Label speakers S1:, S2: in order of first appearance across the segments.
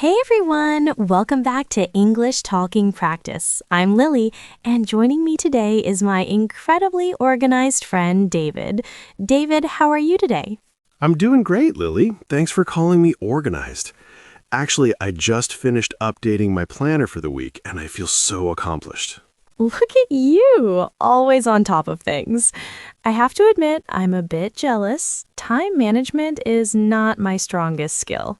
S1: Hey everyone! Welcome back to English Talking Practice. I'm Lily, and joining me today is my incredibly organized friend, David. David, how are you today?
S2: I'm doing great, Lily. Thanks for calling me organized. Actually, I just finished updating my planner for the week, and I feel so accomplished.
S1: Look at you, always on top of things. I have to admit, I'm a bit jealous. Time management is not my strongest skill.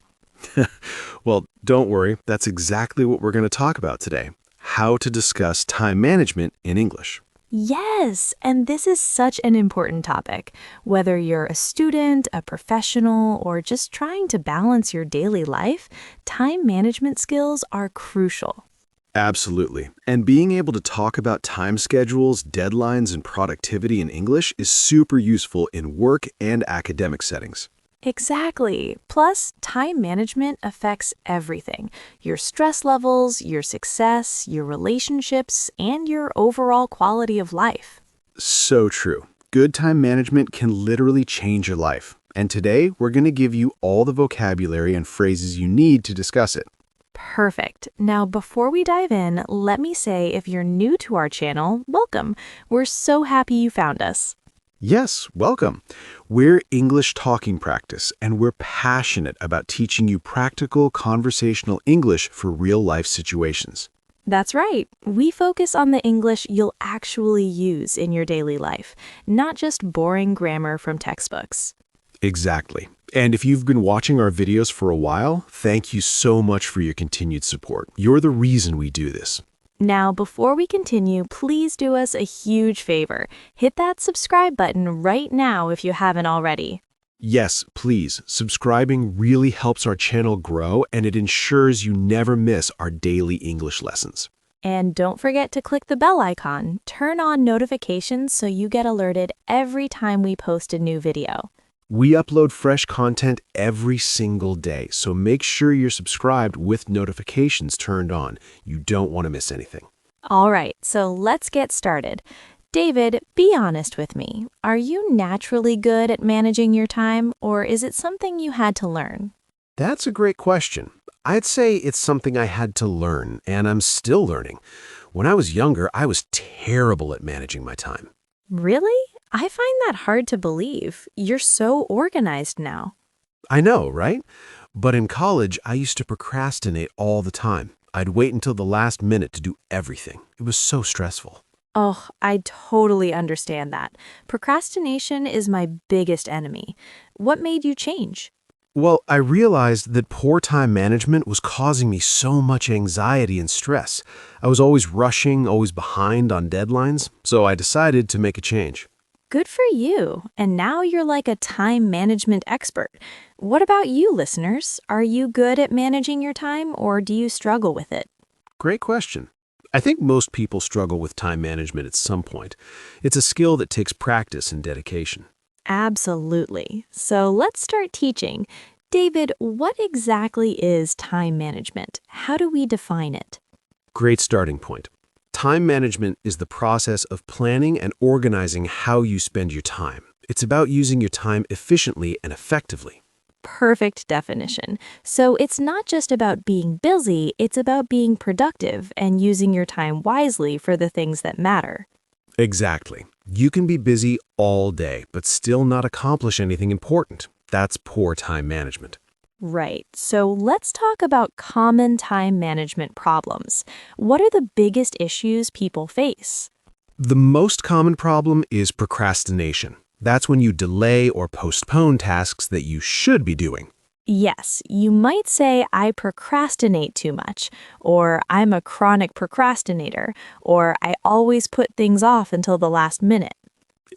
S2: Well, don't worry. That's exactly what we're going to talk about today. How to discuss time management in English.
S1: Yes, and this is such an important topic. Whether you're a student, a professional, or just trying to balance your daily life, time management skills are crucial.
S2: Absolutely. And being able to talk about time schedules, deadlines, and productivity in English is super useful in work and academic settings.
S1: Exactly. Plus, time management affects everything: your stress levels, your success, your relationships, and your overall quality of life.
S2: So true. Good time management can literally change your life. And today, we're going to give you all the vocabulary and phrases you need to discuss it.
S1: Perfect. Now, before we dive in, let me say if you're new to our channel, welcome. We're so happy you found us.
S2: Yes, welcome. We're English Talking Practice, and we're passionate about teaching you practical conversational English for real-life situations.
S1: That's right. We focus on the English you'll actually use in your daily life, not just boring grammar from textbooks.
S2: Exactly. And if you've been watching our videos for a while, thank you so much for your continued support. You're the reason we do this.
S1: Now, before we continue, please do us a huge favor. Hit that subscribe button right now if you haven't already.
S2: Yes, please. Subscribing really helps our channel grow, and it ensures you never miss our daily English lessons.
S1: And don't forget to click the bell icon. Turn on notifications so you get alerted every time we post a new video.
S2: We upload fresh content every single day, so make sure you're subscribed with notifications turned on. You don't want to miss anything.
S1: All right, so let's get started. David, be honest with me. Are you naturally good at managing your time, or is it something you had to learn?
S2: That's a great question. I'd say it's something I had to learn, and I'm still learning. When I was younger, I was terrible at managing my time.
S1: Really? I find that hard to believe. You're so organized now.
S2: I know, right? But in college, I used to procrastinate all the time. I'd wait until the last minute to do everything. It was so stressful.
S1: Oh, I totally understand that. Procrastination is my biggest enemy. What made you change?
S2: Well, I realized that poor time management was causing me so much anxiety and stress. I was always rushing, always behind on deadlines, so I decided to make a change.
S1: Good for you. And now you're like a time management expert. What about you, listeners? Are you good at managing your time, or do you struggle with it?
S2: Great question. I think most people struggle with time management at some point. It's a skill that takes practice and dedication.
S1: Absolutely. So let's start teaching. David, what exactly is time management? How do we define it?
S2: Great starting point. Time management is the process of planning and organizing how you spend your time. It's about using your time efficiently and effectively.
S1: Perfect definition. So it's not just about being busy, it's about being productive and using your time wisely for the things that matter.
S2: Exactly. You can be busy all day, but still not accomplish anything important. That's poor time management.
S1: Right. So let's talk about common time management problems. What are the biggest issues people face?
S2: The most common problem is procrastination. That's when you delay or postpone tasks that you should be doing.
S1: Yes, you might say, I procrastinate too much, or I'm a chronic procrastinator, or I always put things off until the last minute.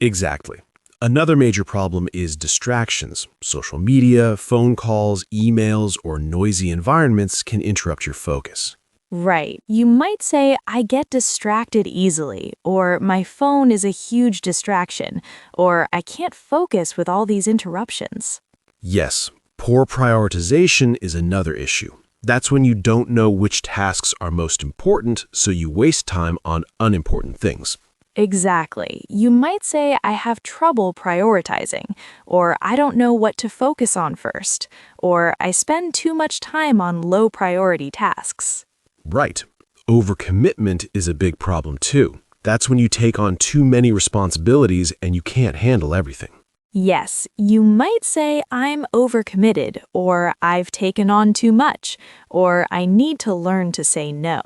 S2: Exactly. Another major problem is distractions. Social media, phone calls, emails, or noisy environments can interrupt your focus.
S1: Right. You might say, I get distracted easily, or my phone is a huge distraction, or I can't focus with all these interruptions.
S2: Yes, poor prioritization is another issue. That's when you don't know which tasks are most important, so you waste time on unimportant things.
S1: Exactly. You might say, I have trouble prioritizing, or I don't know what to focus on first, or I spend too much time on low priority tasks.
S2: Right. Overcommitment is a big problem too. That's when you take on too many responsibilities and you can't handle everything.
S1: Yes, you might say, I'm overcommitted, or I've taken on too much, or I need to learn to say no.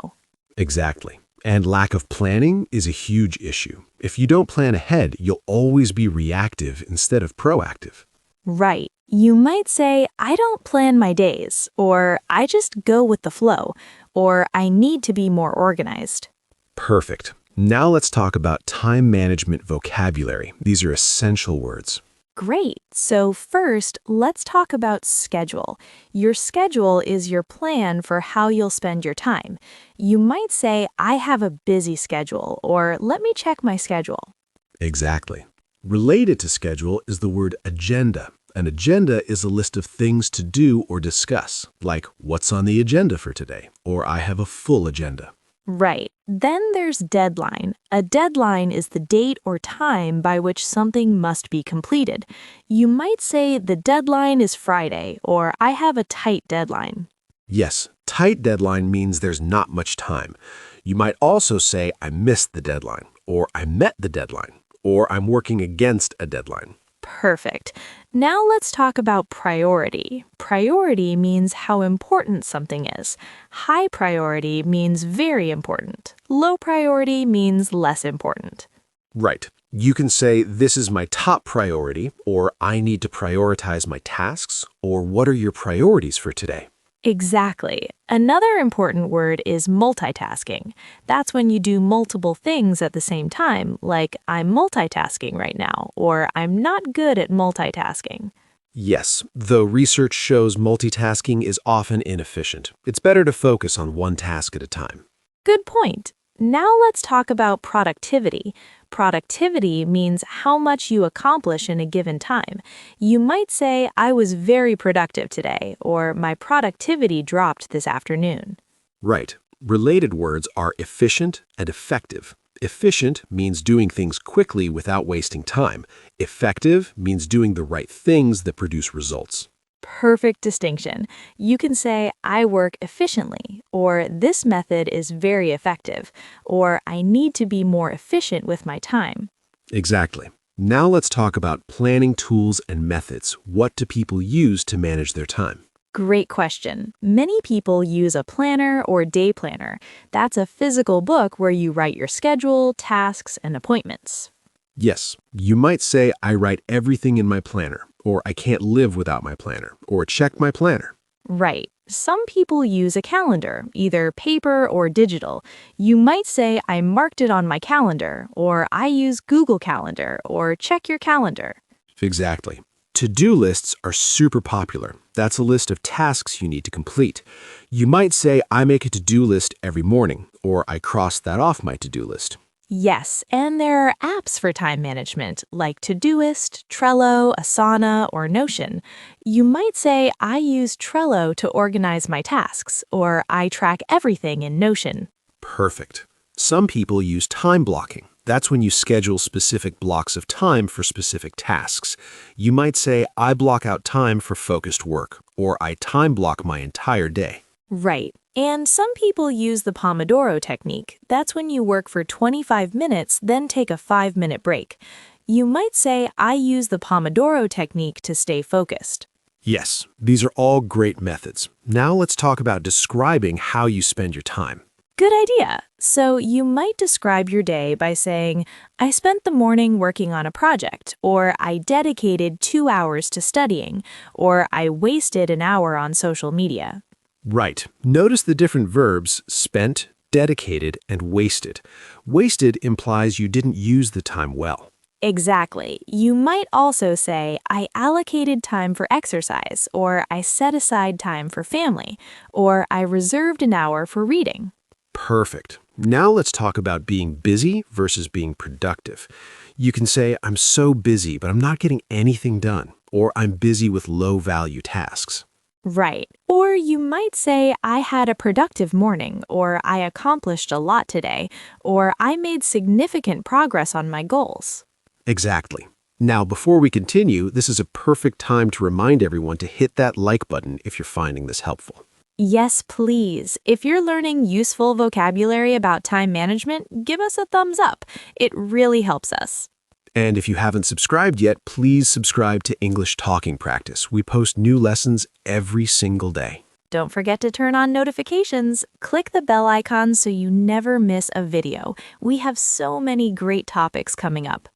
S2: Exactly. And lack of planning is a huge issue. If you don't plan ahead, you'll always be reactive instead of proactive.
S1: Right. You might say, I don't plan my days, or I just go with the flow, or I need to be more organized.
S2: Perfect. Now let's talk about time management vocabulary. These are essential words.
S1: Great. So first, let's talk about schedule. Your schedule is your plan for how you'll spend your time. You might say, I have a busy schedule, or let me check my schedule.
S2: Exactly. Related to schedule is the word agenda. An agenda is a list of things to do or discuss, like what's on the agenda for today, or I have a full agenda.
S1: Right. Then there's deadline. A deadline is the date or time by which something must be completed. You might say the deadline is Friday, or I have a tight deadline.
S2: Yes, tight deadline means there's not much time. You might also say I missed the deadline, or I met the deadline, or I'm working against a deadline.
S1: Perfect. Now let's talk about priority. Priority means how important something is. High priority means very important. Low priority means less important.
S2: Right. You can say this is my top priority, or I need to prioritize my tasks, or what are your priorities for today?
S1: Exactly. Another important word is multitasking. That's when you do multiple things at the same time, like I'm multitasking right now, or I'm not good at multitasking.
S2: Yes, though research shows multitasking is often inefficient. It's better to focus on one task at a time.
S1: Good point. Now let's talk about productivity. Productivity means how much you accomplish in a given time. You might say, I was very productive today, or my productivity dropped this afternoon.
S2: Right. Related words are efficient and effective. Efficient means doing things quickly without wasting time. Effective means doing the right things that produce results.
S1: Perfect distinction. You can say, I work efficiently, or this method is very effective, or I need to be more efficient with my time.
S2: Exactly. Now let's talk about planning tools and methods. What do people use to manage their time?
S1: Great question. Many people use a planner or day planner. That's a physical book where you write your schedule, tasks, and appointments.
S2: Yes, you might say, I write everything in my planner, or I can't live without my planner, or check my planner.
S1: Right. Some people use a calendar, either paper or digital. You might say, I marked it on my calendar, or I use Google Calendar, or check your calendar.
S2: Exactly. To-do lists are super popular. That's a list of tasks you need to complete. You might say, I make a to-do list every morning, or I cross that off my to-do list.
S1: Yes, and there are apps for time management like Todoist, Trello, Asana, or Notion. You might say, I use Trello to organize my tasks, or I track everything in Notion.
S2: Perfect. Some people use time blocking. That's when you schedule specific blocks of time for specific tasks. You might say, I block out time for focused work, or I time block my entire day.
S1: Right. And some people use the Pomodoro technique. That's when you work for 25 minutes, then take a 5-minute break. You might say, I use the Pomodoro technique to stay focused.
S2: Yes, these are all great methods. Now let's talk about describing how you spend your time.
S1: Good idea. So you might describe your day by saying, I spent the morning working on a project, or I dedicated 2 hours to studying, or I wasted an hour on social media.
S2: Right. Notice the different verbs spent, dedicated, and wasted. Wasted implies you didn't use the time well.
S1: Exactly. You might also say, I allocated time for exercise, or I set aside time for family, or I reserved an hour for reading.
S2: Perfect. Now let's talk about being busy versus being productive. You can say, I'm so busy, but I'm not getting anything done, or I'm busy with low-value tasks.
S1: Right. Or you might say, I had a productive morning, or I accomplished a lot today, or I made significant progress on my goals.
S2: Exactly. Now, before we continue, this is a perfect time to remind everyone to hit that like button if you're finding this helpful.
S1: Yes, please. If you're learning useful vocabulary about time management, give us a thumbs up. It really helps us.
S2: And if you haven't subscribed yet, please subscribe to English Talking Practice. We post new lessons every single day.
S1: Don't forget to turn on notifications. Click the bell icon so you never miss a video. We have so many great topics coming up.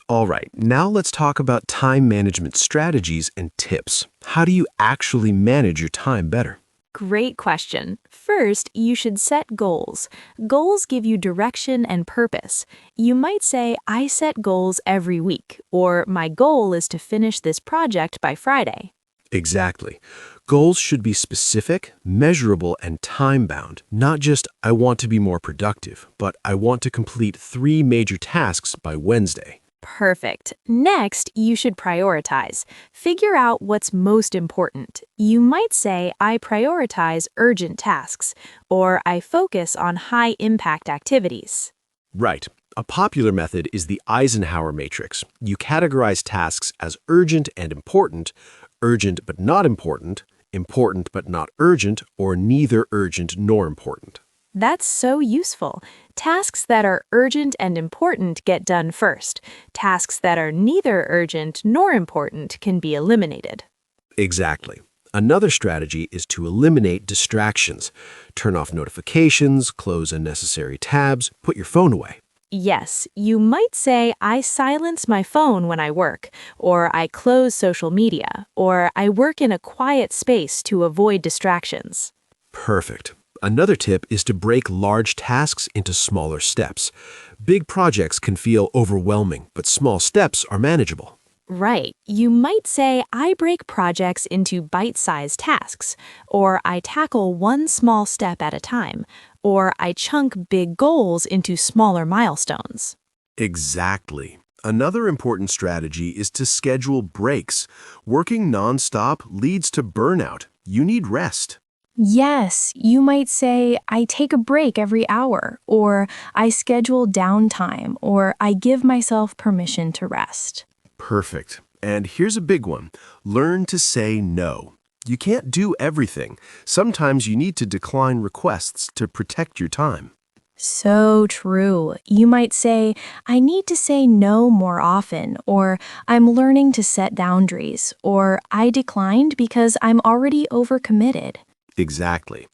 S2: All right, now let's talk about time management strategies and tips. How do you actually manage your time better?
S1: Great question. First, you should set goals. Goals give you direction and purpose. You might say, I set goals every week, or my goal is to finish this project by Friday.
S2: Exactly. Goals should be specific, measurable, and time-bound, not just, I want to be more productive, but I want to complete 3 major tasks by Wednesday.
S1: Perfect. Next, you should prioritize. Figure out what's most important. You might say, I prioritize urgent tasks, or I focus on high-impact activities.
S2: Right. A popular method is the Eisenhower matrix. You categorize tasks as urgent but not important, important but not urgent, or neither urgent nor important.
S1: That's so useful. Tasks that are urgent and important get done first. Tasks that are neither urgent nor important can be eliminated.
S2: Exactly. Another strategy is to eliminate distractions. Turn off notifications, close unnecessary tabs, put your phone away.
S1: Yes, you might say, I silence my phone when I work, or I close social media, or I work in a quiet space to avoid distractions.
S2: Perfect. Another tip is to break large tasks into smaller steps. Big projects can feel overwhelming, but small steps are manageable.
S1: Right. You might say, I break projects into bite-sized tasks, or I tackle one small step at a time, or I chunk big goals into smaller milestones.
S2: Exactly. Another important strategy is to schedule breaks. Working nonstop leads to burnout. You need rest.
S1: Yes, you might say, I take a break every hour, or I schedule downtime, or I give myself permission to rest.
S2: Perfect. And here's a big one. Learn to say no. You can't do everything. Sometimes you need to decline requests to protect your time.
S1: So true. You might say, I need to say no more often, or I'm learning to set boundaries, or I declined because I'm already overcommitted.
S2: Exactly.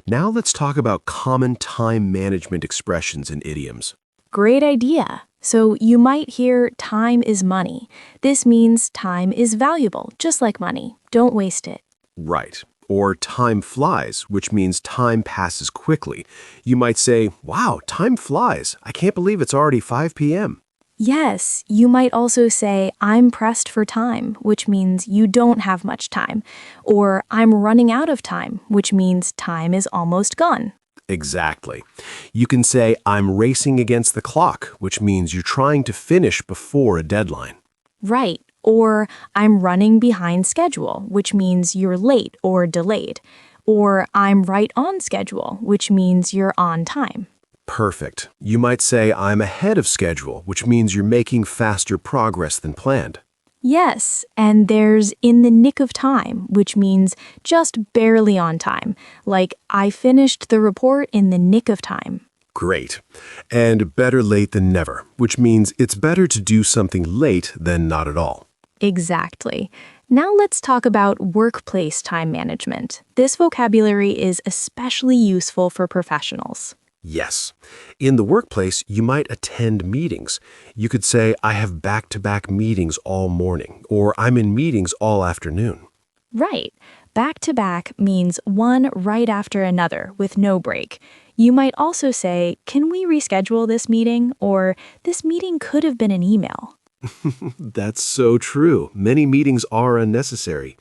S2: Now let's talk about common time management expressions and idioms.
S1: Great idea. So you might hear time is money. This means time is valuable, just like money. Don't waste it.
S2: Right. Or time flies, which means time passes quickly. You might say, wow, time flies. I can't believe it's already 5 p.m.
S1: Yes, you might also say, I'm pressed for time, which means you don't have much time. Or I'm running out of time, which means time is almost gone.
S2: Exactly. You can say, I'm racing against the clock, which means you're trying to finish before a deadline.
S1: Right. Or I'm running behind schedule, which means you're late or delayed. Or I'm right on schedule, which means you're on time.
S2: Perfect. You might say, I'm ahead of schedule, which means you're making faster progress than planned.
S1: Yes, and there's in the nick of time, which means just barely on time. Like, I finished the report in the nick of time.
S2: Great. And better late than never, which means it's better to do something late than not at all.
S1: Exactly. Now let's talk about workplace time management. This vocabulary is especially useful for professionals.
S2: Yes. In the workplace, you might attend meetings. You could say, I have back-to-back meetings all morning, or I'm in meetings all afternoon.
S1: Right. Back to back means one right after another with no break. You might also say, can we reschedule this meeting? Or this meeting could have been an email.
S2: That's so true. Many meetings are unnecessary.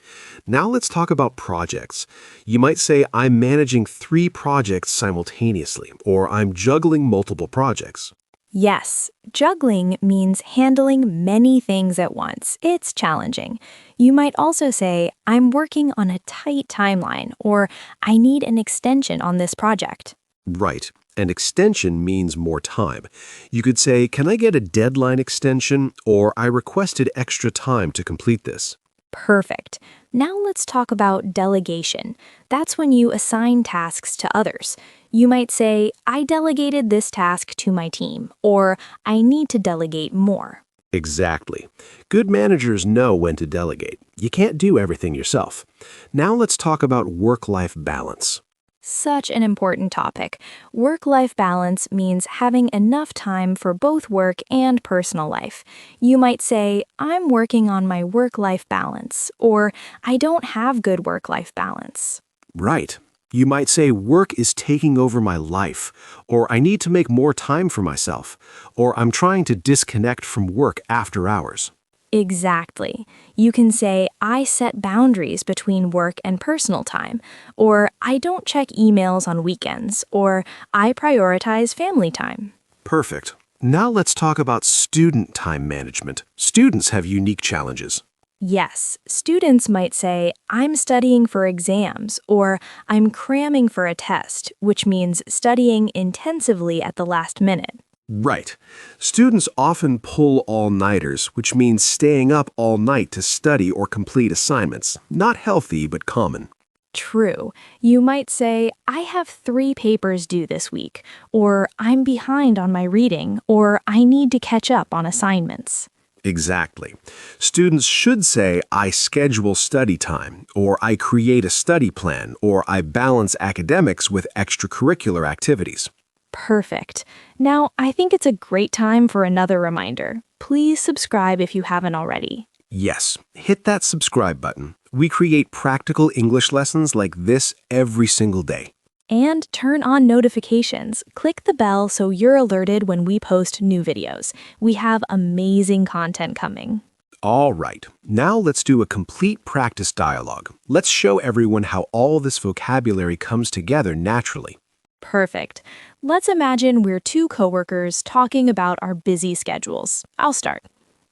S2: Now let's talk about projects. You might say, I'm managing 3 projects simultaneously, or I'm juggling multiple projects.
S1: Yes, juggling means handling many things at once. It's challenging. You might also say, I'm working on a tight timeline, or I need an extension on this project.
S2: Right. An extension means more time. You could say, can I get a deadline extension? Or I requested extra time to complete this.
S1: Perfect. Now let's talk about delegation. That's when you assign tasks to others. You might say, I delegated this task to my team, or I need to delegate more.
S2: Exactly. Good managers know when to delegate. You can't do everything yourself. Now let's talk about work-life balance.
S1: Such an important topic. Work-life balance means having enough time for both work and personal life. You might say, I'm working on my work-life balance, or I don't have good work-life balance.
S2: Right. You might say work is taking over my life, or I need to make more time for myself, or I'm trying to disconnect from work after hours.
S1: Exactly. You can say, I set boundaries between work and personal time, or I don't check emails on weekends, or I prioritize family time.
S2: Perfect. Now let's talk about student time management. Students have unique challenges.
S1: Yes, students might say, I'm studying for exams, or I'm cramming for a test, which means studying intensively at the last minute.
S2: Right. Students often pull all-nighters, which means staying up all night to study or complete assignments. Not healthy, but common.
S1: True. You might say, I have 3 papers due this week, or I'm behind on my reading, or I need to catch up on assignments.
S2: Exactly. Students should say, I schedule study time, or I create a study plan, or I balance academics with extracurricular activities.
S1: Perfect. Now, I think it's a great time for another reminder. Please subscribe if you haven't already.
S2: Yes, hit that subscribe button. We create practical English lessons like this every single day.
S1: And turn on notifications. Click the bell so you're alerted when we post new videos. We have amazing content coming.
S2: All right, now let's do a complete practice dialogue. Let's show everyone how all this vocabulary comes together naturally.
S1: Perfect. Let's imagine we're 2 coworkers talking about our busy schedules. I'll start.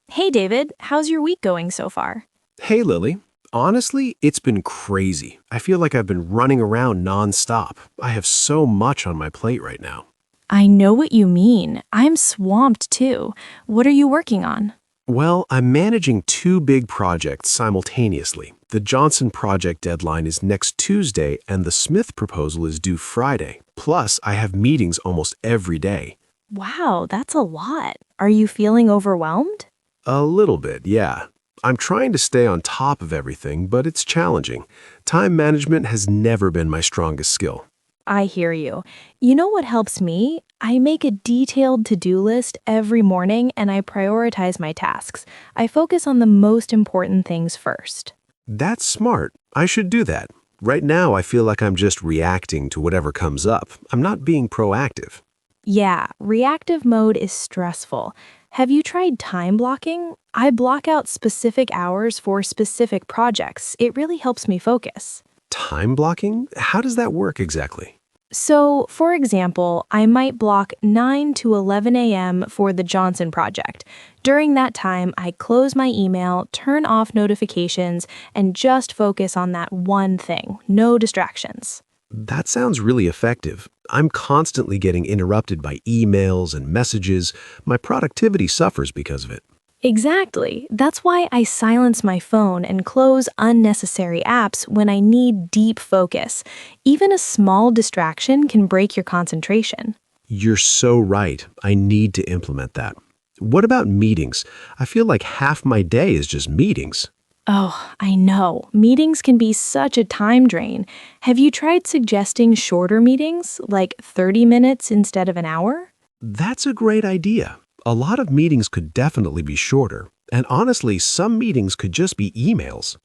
S1: Hey David, how's your week going so far?
S2: Hey, Lily. Honestly, it's been crazy. I feel like I've been running around nonstop. I have so much on my plate right now.
S1: I know what you mean. I'm swamped too. What are you working on?
S2: Well, I'm managing 2 big projects simultaneously. The Johnson project deadline is next Tuesday, and the Smith proposal is due Friday. Plus, I have meetings almost every day.
S1: Wow, that's a lot. Are you feeling overwhelmed?
S2: A little bit, yeah. I'm trying to stay on top of everything, but it's challenging. Time management has never been my strongest skill.
S1: I hear you. You know what helps me? I make a detailed to-do list every morning and I prioritize my tasks. I focus on the most important things first.
S2: That's smart. I should do that. Right now, I feel like I'm just reacting to whatever comes up. I'm not being proactive.
S1: Yeah, reactive mode is stressful. Have you tried time blocking? I block out specific hours for specific projects. It really helps me focus.
S2: Time blocking? How does that work exactly?
S1: So, for example, I might block 9 to 11 a.m. for the Johnson project. During that time, I close my email, turn off notifications, and just focus on that one thing. No distractions.
S2: That sounds really effective. I'm constantly getting interrupted by emails and messages. My productivity suffers because of it.
S1: Exactly. That's why I silence my phone and close unnecessary apps when I need deep focus. Even a small distraction can break your concentration.
S2: You're so right. I need to implement that. What about meetings? I feel like half my day is just meetings.
S1: Oh, I know. Meetings can be such a time drain. Have you tried suggesting shorter meetings, like 30 minutes instead of an hour?
S2: That's a great idea. A lot of meetings could definitely be shorter. And honestly, some meetings could just be emails.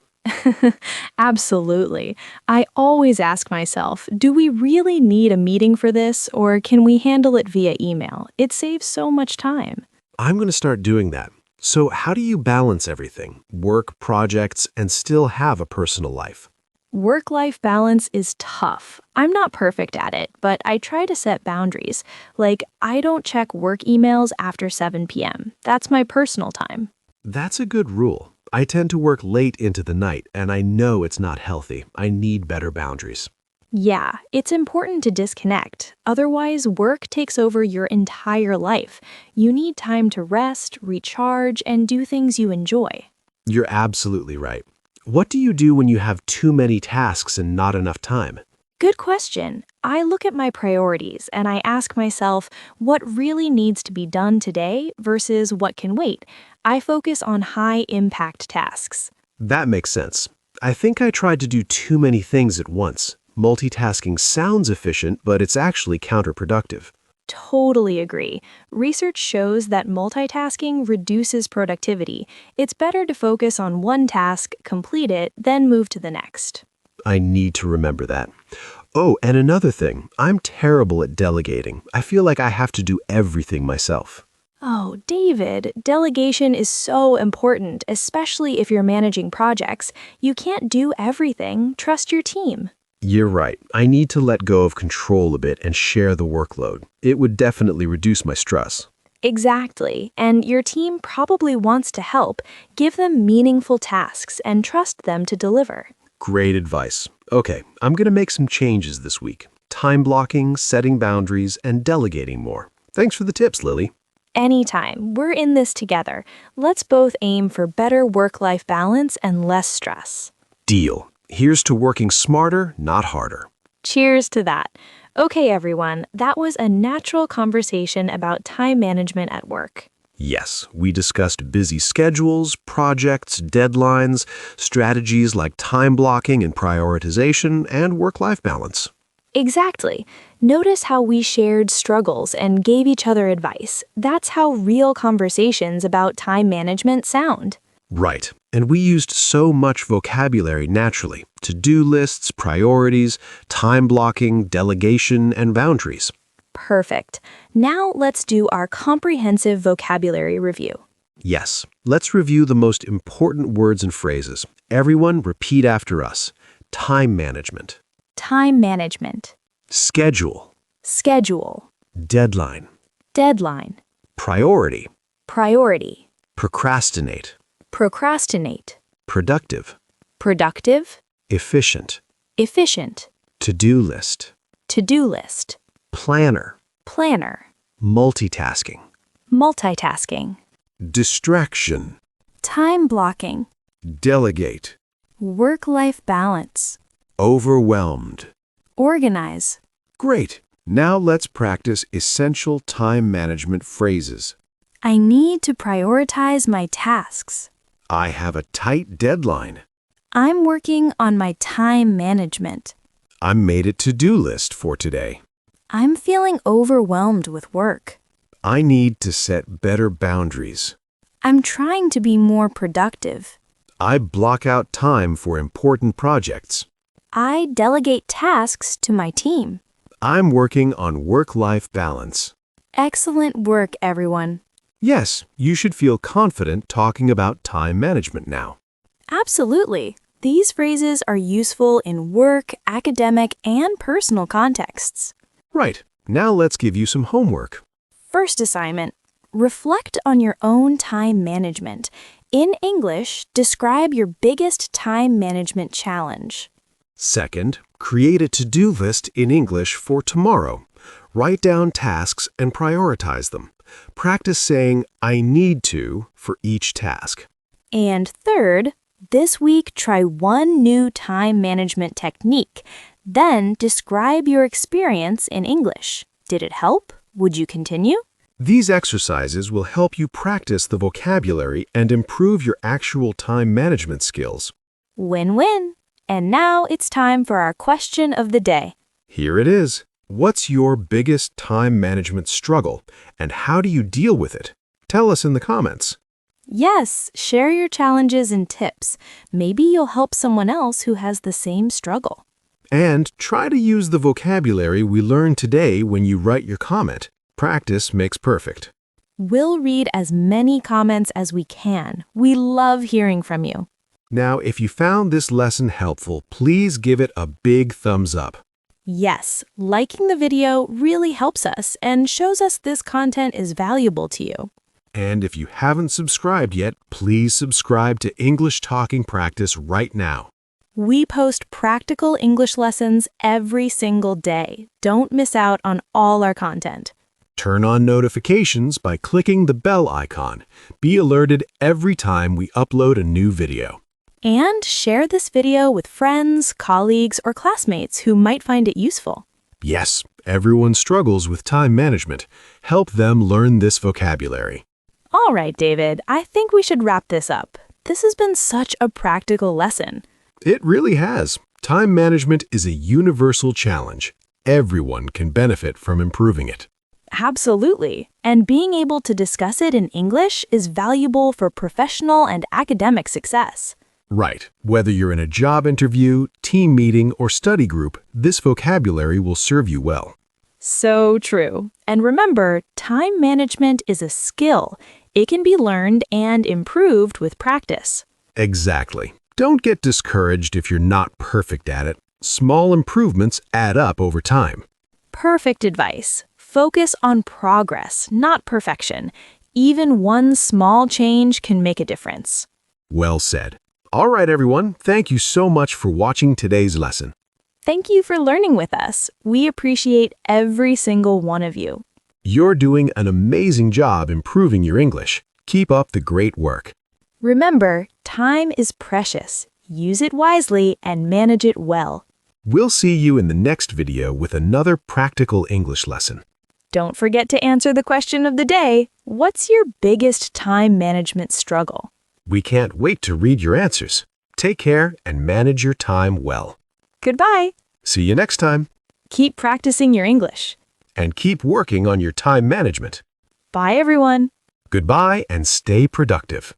S1: Absolutely. I always ask myself, do we really need a meeting for this, or can we handle it via email? It saves so much time.
S2: I'm going to start doing that. So how do you balance everything, work, projects, and still have a personal life?
S1: Work-life balance is tough. I'm not perfect at it, but I try to set boundaries. Like, I don't check work emails after 7 p.m. That's my personal time.
S2: That's a good rule. I tend to work late into the night, and I know it's not healthy. I need better boundaries.
S1: Yeah, it's important to disconnect. Otherwise, work takes over your entire life. You need time to rest, recharge, and do things you enjoy.
S2: You're absolutely right. What do you do when you have too many tasks and not enough time?
S1: Good question. I look at my priorities and I ask myself what really needs to be done today versus what can wait. I focus on high impact tasks.
S2: That makes sense. I think I tried to do too many things at once. Multitasking sounds efficient, but it's actually counterproductive.
S1: Totally agree. Research shows that multitasking reduces productivity. It's better to focus on one task, complete it, then move to the next.
S2: I need to remember that. Oh, and another thing, I'm terrible at delegating. I feel like I have to do everything myself.
S1: Oh, David, delegation is so important, especially if you're managing projects. You can't do everything. Trust your team.
S2: You're right. I need to let go of control a bit and share the workload. It would definitely reduce my stress.
S1: Exactly. And your team probably wants to help. Give them meaningful tasks and trust them to deliver.
S2: Great advice. Okay, I'm going to make some changes this week. Time blocking, setting boundaries, and delegating more. Thanks for the tips, Lily.
S1: Anytime. We're in this together. Let's both aim for better work-life balance and less stress.
S2: Deal. Here's to working smarter, not harder.
S1: Cheers to that. Okay, everyone, that was a natural conversation about time management at work.
S2: Yes, we discussed busy schedules, projects, deadlines, strategies like time blocking and prioritization, and work-life balance.
S1: Exactly. Notice how we shared struggles and gave each other advice. That's how real conversations about time management sound.
S2: Right. And we used so much vocabulary naturally. To-do lists, priorities, time blocking, delegation, and boundaries.
S1: Perfect. Now let's do our comprehensive vocabulary review.
S2: Yes. Let's review the most important words and phrases. Everyone repeat after us. Time management.
S1: Time management.
S2: Schedule.
S1: Schedule.
S2: Deadline.
S1: Deadline.
S2: Priority.
S1: Priority.
S2: Procrastinate.
S1: Procrastinate.
S2: Productive.
S1: Productive.
S2: Efficient.
S1: Efficient.
S2: To-do list.
S1: To-do list.
S2: Planner.
S1: Planner.
S2: Multitasking.
S1: Multitasking.
S2: Distraction.
S1: Time blocking.
S2: Delegate.
S1: Work-life balance.
S2: Overwhelmed.
S1: Organize.
S2: Great. Now let's practice essential time management phrases.
S1: I need to prioritize my tasks.
S2: I have a tight deadline.
S1: I'm working on my time management.
S2: I made a to-do list for today.
S1: I'm feeling overwhelmed with work.
S2: I need to set better boundaries.
S1: I'm trying to be more productive.
S2: I block out time for important projects.
S1: I delegate tasks to my team.
S2: I'm working on work-life balance.
S1: Excellent work, everyone.
S2: Yes, you should feel confident talking about time management now.
S1: Absolutely. These phrases are useful in work, academic, and personal contexts.
S2: Right. Now let's give you some homework.
S1: First assignment. Reflect on your own time management. In English, describe your biggest time management challenge.
S2: Second, create a to-do list in English for tomorrow. Write down tasks and prioritize them. Practice saying, I need to, for each task.
S1: And third, this week try one new time management technique. Then describe your experience in English. Did it help? Would you continue?
S2: These exercises will help you practice the vocabulary and improve your actual time management skills.
S1: Win-win. And now it's time for our question of the day.
S2: Here it is. What's your biggest time management struggle, and how do you deal with it? Tell us in the comments.
S1: Yes, share your challenges and tips. Maybe you'll help someone else who has the same struggle.
S2: And try to use the vocabulary we learned today when you write your comment. Practice makes perfect.
S1: We'll read as many comments as we can. We love hearing from you.
S2: Now, if you found this lesson helpful, please give it a big thumbs up.
S1: Yes, liking the video really helps us and shows us this content is valuable to you.
S2: And if you haven't subscribed yet, please subscribe to English Talking Practice right now.
S1: We post practical English lessons every single day. Don't miss out on all our content.
S2: Turn on notifications by clicking the bell icon. Be alerted every time we upload a new video.
S1: And share this video with friends, colleagues, or classmates who might find it useful.
S2: Yes, everyone struggles with time management. Help them learn this vocabulary.
S1: All right, David, I think we should wrap this up. This has been such a practical lesson.
S2: It really has. Time management is a universal challenge. Everyone can benefit from improving it.
S1: Absolutely. And being able to discuss it in English is valuable for professional and academic success.
S2: Right. Whether you're in a job interview, team meeting, or study group, this vocabulary will serve you well.
S1: So true. And remember, time management is a skill. It can be learned and improved with practice.
S2: Exactly. Don't get discouraged if you're not perfect at it. Small improvements add up over time.
S1: Perfect advice. Focus on progress, not perfection. Even one small change can make a difference.
S2: Well said. All right, everyone. Thank you so much for watching today's lesson.
S1: Thank you for learning with us. We appreciate every single one of you.
S2: You're doing an amazing job improving your English. Keep up the great work.
S1: Remember, time is precious. Use it wisely and manage it well.
S2: We'll see you in the next video with another practical English lesson.
S1: Don't forget to answer the question of the day. What's your biggest time management struggle?
S2: We can't wait to read your answers. Take care and manage your time well.
S1: Goodbye.
S2: See you next time.
S1: Keep practicing your English.
S2: And keep working on your time management.
S1: Bye, everyone.
S2: Goodbye and stay productive.